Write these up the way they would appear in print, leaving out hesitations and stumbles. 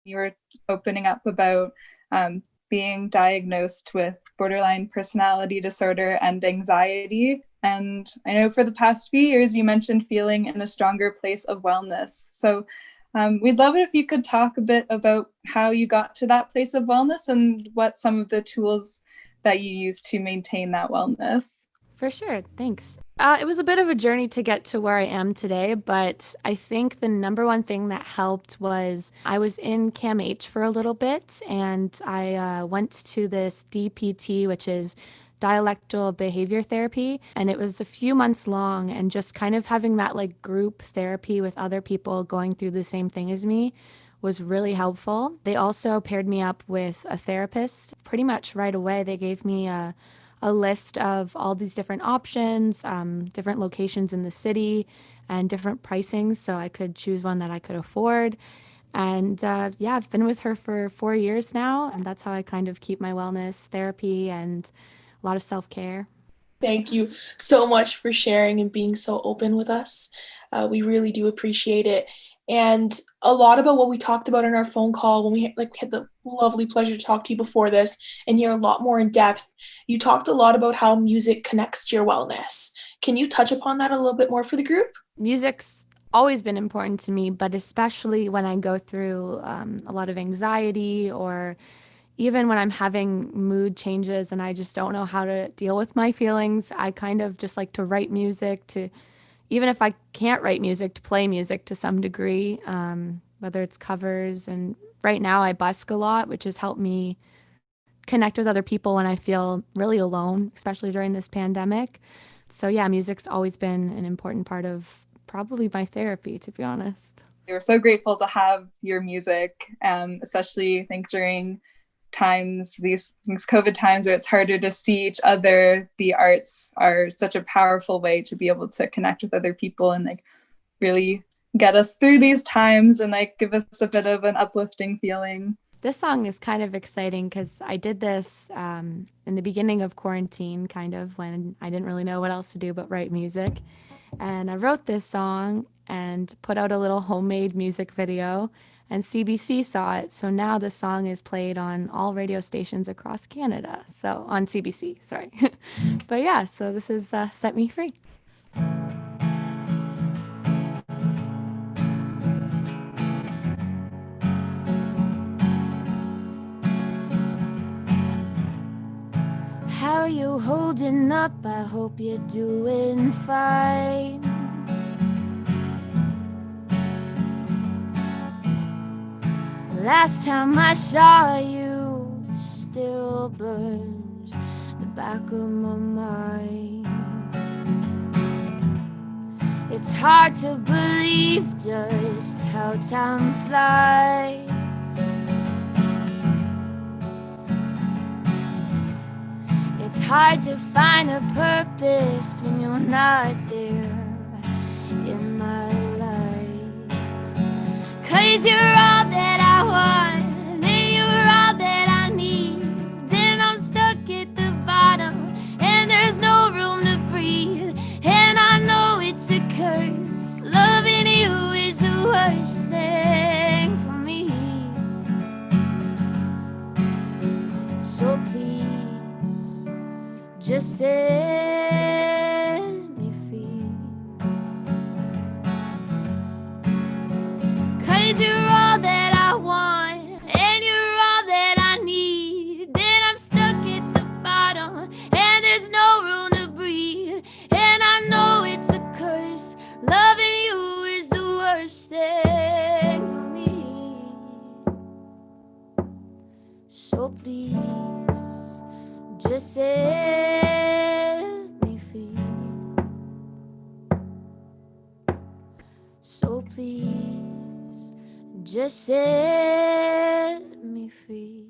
you were opening up about being diagnosed with borderline personality disorder and anxiety. And I know for the past few years, you mentioned feeling in a stronger place of wellness. So we'd love it if you could talk a bit about how you got to that place of wellness and what some of the tools that you use to maintain that wellness. For sure. Thanks. It was a bit of a journey to get to where I am today, but I think the number one thing that helped was I was in CAMH for a little bit and I went to this DPT, which is dialectal behavior therapy. And it was a few months long and just kind of having that like group therapy with other people going through the same thing as me was really helpful. They also paired me up with a therapist pretty much right away. They gave me a list of all these different options, different locations in the city, and different pricings so I could choose one that I could afford. And yeah, I've been with her for 4 years now, and that's how I kind of keep my wellness therapy and a lot of self care. Thank you so much for sharing and being so open with us. We really do appreciate it. And a lot about what we talked about in our phone call when we had the lovely pleasure to talk to you before this and hear a lot more in depth. You talked a lot about how music connects to your wellness. Can you touch upon that a little bit more for the group? Music's always been important to me, but especially when I go through a lot of anxiety or even when I'm having mood changes and I just don't know how to deal with my feelings, I kind of just like to write music to, even if I can't write music, to play music to some degree, whether it's covers. And right now I busk a lot, which has helped me connect with other people when I feel really alone, especially during this pandemic. So yeah, music's always been an important part of probably my therapy, to be honest. We're so grateful to have your music, especially I think during these COVID times where it's harder to see each other. The arts are such a powerful way to be able to connect with other people and like really get us through these times and like give us a bit of an uplifting feeling. This song is kind of exciting because I did this in the beginning of quarantine, kind of when I didn't really know what else to do but write music. And I wrote this song and put out a little homemade music video, and CBC saw it. So now the song is played on all radio stations across Canada. So on CBC, sorry. But yeah, so this is Set Me Free. How you holding up? I hope you're doing fine. Last time I saw you, still burns the back of my mind. It's hard to believe just how time flies. It's hard to find a purpose when you're not there in my life. 'Cause you're all that I want, and you're all that I need. And I'm stuck at the bottom, and there's no room to breathe. And I know it's a curse, loving you is the worst thing for me. So please, just set me free. 'Cause you're all that I want, and you're all that I need. Then I'm stuck at the bottom, and there's no room to breathe. And I know it's a curse, loving you is the worst thing for me. So please, just set me free. So please, just set me free.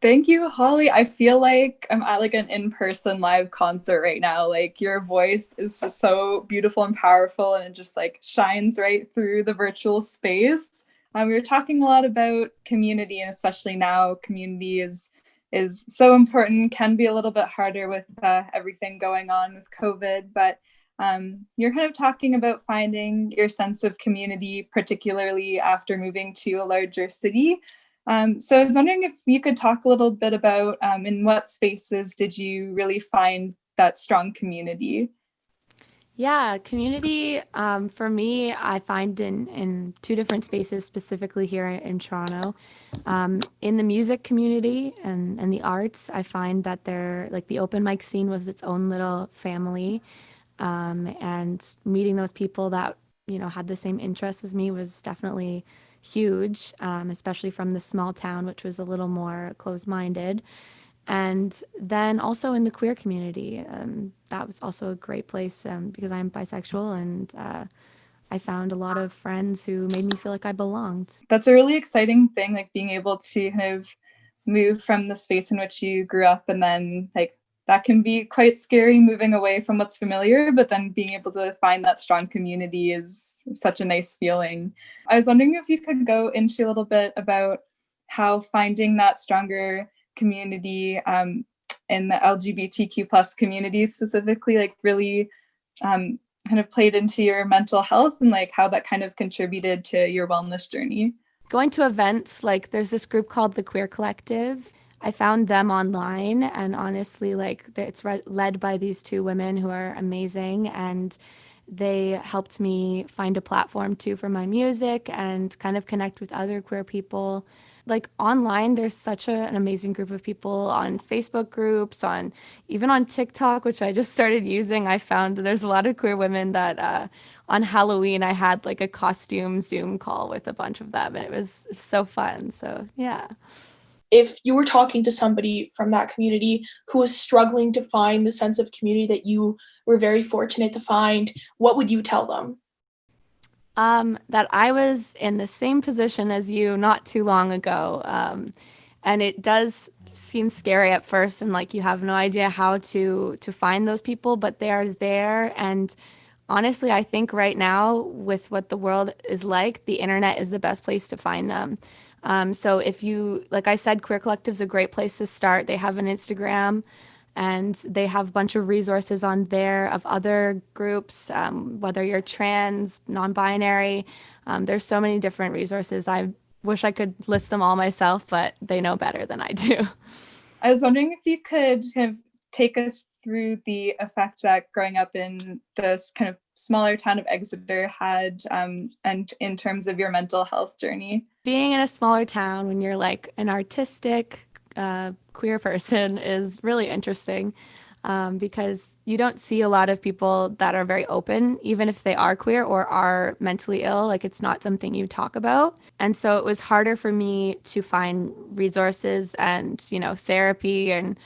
Thank you, Holly. I feel like I'm at like an in-person live concert right now. Like your voice is just so beautiful and powerful, and it just like shines right through the virtual space. We were talking a lot about community, and especially now, community is so important. Can be a little bit harder with everything going on with COVID, but You're kind of talking about finding your sense of community, particularly after moving to a larger city. So I was wondering if you could talk a little bit about in what spaces did you really find that strong community? Yeah, community for me, I find in two different spaces, specifically here in Toronto. In the music community and the arts, I find that they're like the open mic scene was its own little family. And meeting those people that, had the same interests as me was definitely huge, especially from the small town, which was a little more closed-minded. And then also in the queer community, that was also a great place because I'm bisexual and I found a lot of friends who made me feel like I belonged. That's a really exciting thing, like being able to kind of move from the space in which you grew up, and then like that can be quite scary moving away from what's familiar, but then being able to find that strong community is such a nice feeling. I was wondering if you could go into a little bit about how finding that stronger community in the LGBTQ plus community specifically, like really kind of played into your mental health and like how that kind of contributed to your wellness journey. Going to events, like there's this group called the Queer Collective. I found them online, and honestly, like it's led by these two women who are amazing, and they helped me find a platform too for my music and kind of connect with other queer people. Like online, there's such an amazing group of people on Facebook groups, even on TikTok, which I just started using. I found that there's a lot of queer women that on Halloween, I had like a costume Zoom call with a bunch of them, and it was so fun. So, yeah. If you were talking to somebody from that community who was struggling to find the sense of community that you were very fortunate to find, what would you tell them? That I was in the same position as you not too long ago. And it does seem scary at first, and like you have no idea how to find those people, but they are there. And honestly, I think right now, with what the world is like, the internet is the best place to find them. So if you, like I said, Queer Collective's a great place to start. They have an Instagram and they have a bunch of resources on there of other groups, whether you're trans, non-binary. There's so many different resources. I wish I could list them all myself, but they know better than I do. I was wondering if you could kind of take us through the effect that growing up in this kind of smaller town of Exeter had, and in terms of your mental health journey. Being in a smaller town when you're like an artistic queer person is really interesting because you don't see a lot of people that are very open, even if they are queer or are mentally ill. Like it's not something you talk about. And so it was harder for me to find resources and, therapy and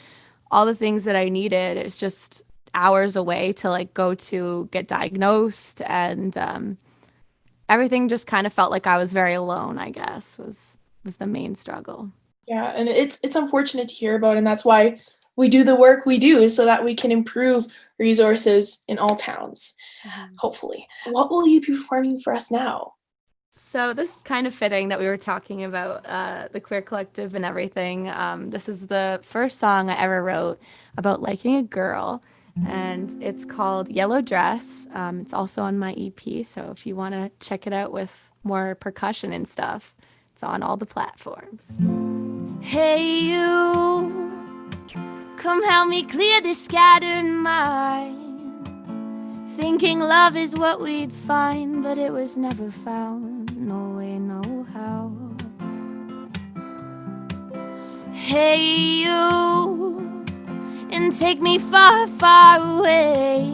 all the things that I needed. It's just hours away to like go to get diagnosed, and everything just kind of felt like I was very alone, I guess, was the main struggle. Yeah, and it's unfortunate to hear about, and that's why we do the work we do, is so that we can improve resources in all towns, hopefully. What will you be performing for us now? So this is kind of fitting that we were talking about the Queer Collective and everything. This is the first song I ever wrote about liking a girl, and it's called Yellow Dress. It's also on my EP, so if you want to check it out with more percussion and stuff, it's on all the platforms. Hey you, come help me clear this scattered mind. Thinking love is what we'd find, but it was never found. No way, no how. Hey you, and take me far, far away.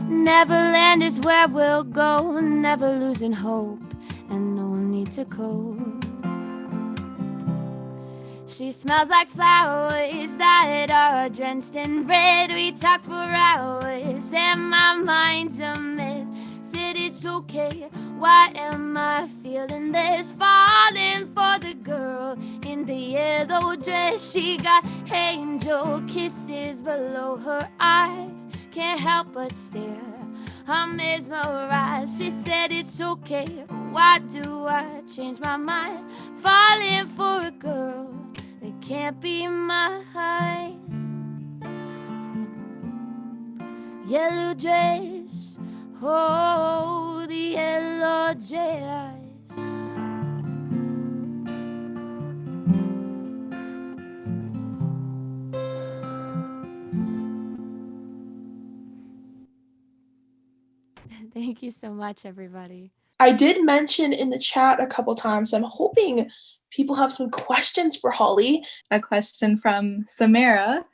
Neverland is where we'll go, never losing hope, and no need to cope. She smells like flowers that are drenched in red. We talk for hours and my mind's a mess. Said it's okay, why am I feeling this? Falling for the girl in the yellow dress. She got angel kisses below her eyes. Can't help but stare, I'm mesmerized. She said it's okay, why do I change my mind? Falling for a girl that can't be mine. yellow dress, oh, the yellow dress. Thank you so much, everybody. I did mention in the chat a couple times, I'm hoping people have some questions for Holly. A question from Samara.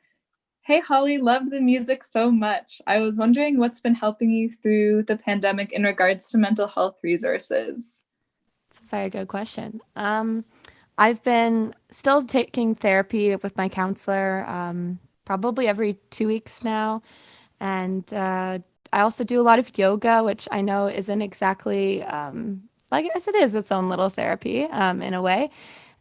Hey, Holly, love the music so much. I was wondering what's been helping you through the pandemic in regards to mental health resources. It's a very good question. I've been still taking therapy with my counselor, probably every 2 weeks now. And I also do a lot of yoga, which I know isn't exactly, I guess it is its own little therapy in a way.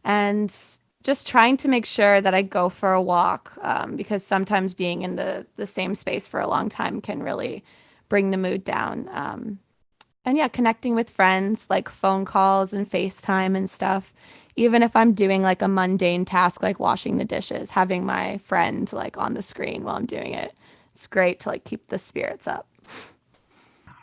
And just trying to make sure that I go for a walk because sometimes being in the same space for a long time can really bring the mood down. And yeah, connecting with friends, like phone calls and FaceTime and stuff. Even if I'm doing like a mundane task like washing the dishes, having my friend like on the screen while I'm doing it. It's great to like keep the spirits up.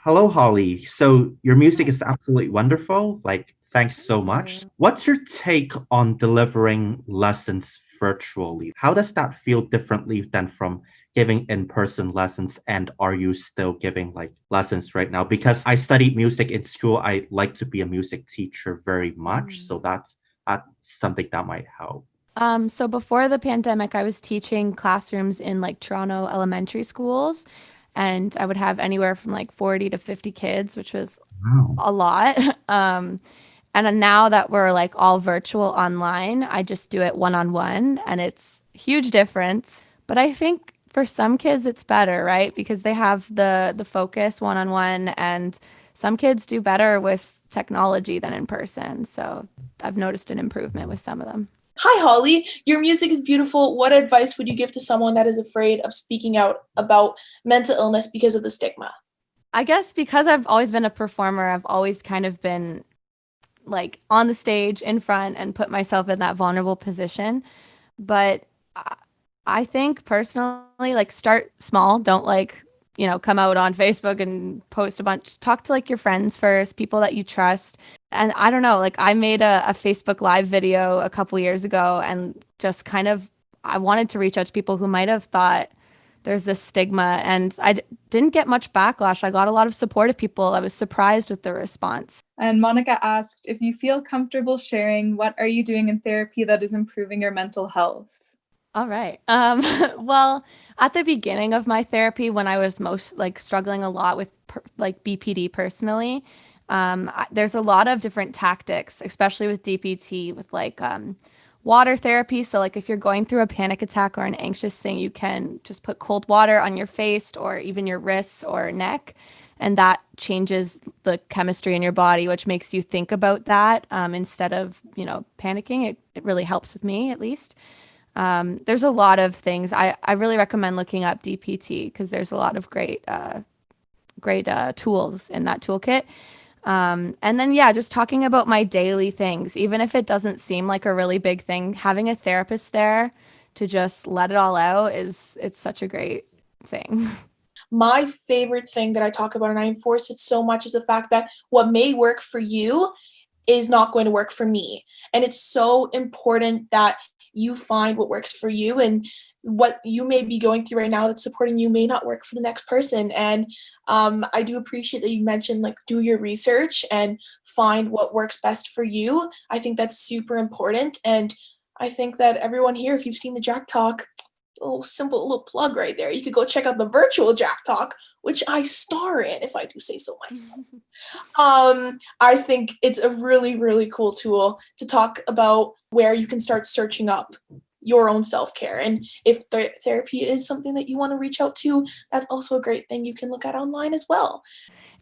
Hello, Holly. So your music is absolutely wonderful. Like, thanks so much. What's your take on delivering lessons virtually? How does that feel differently than from giving in-person lessons? And are you still giving like lessons right now? Because I studied music in school. I like to be a music teacher very much. So that's something that might help. So before the pandemic, I was teaching classrooms in like Toronto elementary schools, and I would have anywhere from like 40 to 50 kids, which was a lot. And then now that we're like all virtual online, I just do it one-on-one, and it's a huge difference. But I think for some kids it's better, right? Because they have the focus one-on-one, and some kids do better with technology than in person. So I've noticed an improvement with some of them. Hi, Holly. Your music is beautiful. What advice would you give to someone that is afraid of speaking out about mental illness because of the stigma? I guess because I've always been a performer, I've always kind of been like on the stage in front and put myself in that vulnerable position. But I think personally, like start small. Don't like, come out on Facebook and post a bunch. Talk to like your friends first, people that you trust. And I don't know, like I made a Facebook Live video a couple years ago and just kind of, I wanted to reach out to people who might have thought there's this stigma. And I didn't get much backlash. I got a lot of supportive people. I was surprised with the response. And Monica asked, if you feel comfortable sharing, what are you doing in therapy that is improving your mental health? All right. Well, at the beginning of my therapy, when I was most like struggling a lot with like BPD personally, there's a lot of different tactics, especially with DPT, with like water therapy. So like if you're going through a panic attack or an anxious thing, you can just put cold water on your face or even your wrists or neck. And that changes the chemistry in your body, which makes you think about that instead of, panicking. It really helps with me, at least. There's a lot of things. I really recommend looking up DPT because there's a lot of great tools in that toolkit. And then, yeah, just talking about my daily things, even if it doesn't seem like a really big thing, having a therapist there to just let it all out it's such a great thing. My favorite thing that I talk about, and I enforce it so much, is the fact that what may work for you is not going to work for me. And it's so important that you find what works for you, and what you may be going through right now that's supporting you may not work for the next person. And I do appreciate that you mentioned like do your research and find what works best for you. I think that's super important. And I think that everyone here, if you've seen the Jack Talk, little simple little plug right there, you could go check out the virtual Jack Talk, which I star in, if I do say so myself. I think it's a really, really cool tool to talk about where you can start searching up your own self-care. And if therapy is something that you want to reach out to, that's also a great thing you can look at online as well.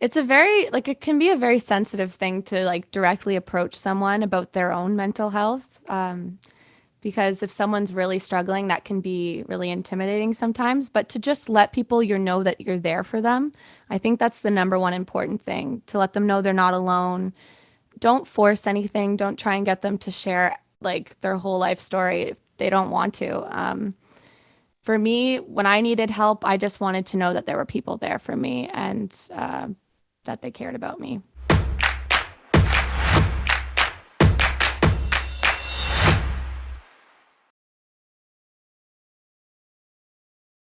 It's it can be a very sensitive thing to like directly approach someone about their own mental health. Because if someone's really struggling, that can be really intimidating sometimes. But to just let people know that you're there for them, I think that's the number one important thing, to let them know they're not alone. Don't force anything. Don't try and get them to share like their whole life story if they don't want to. for me, when I needed help, I just wanted to know that there were people there for me and that they cared about me.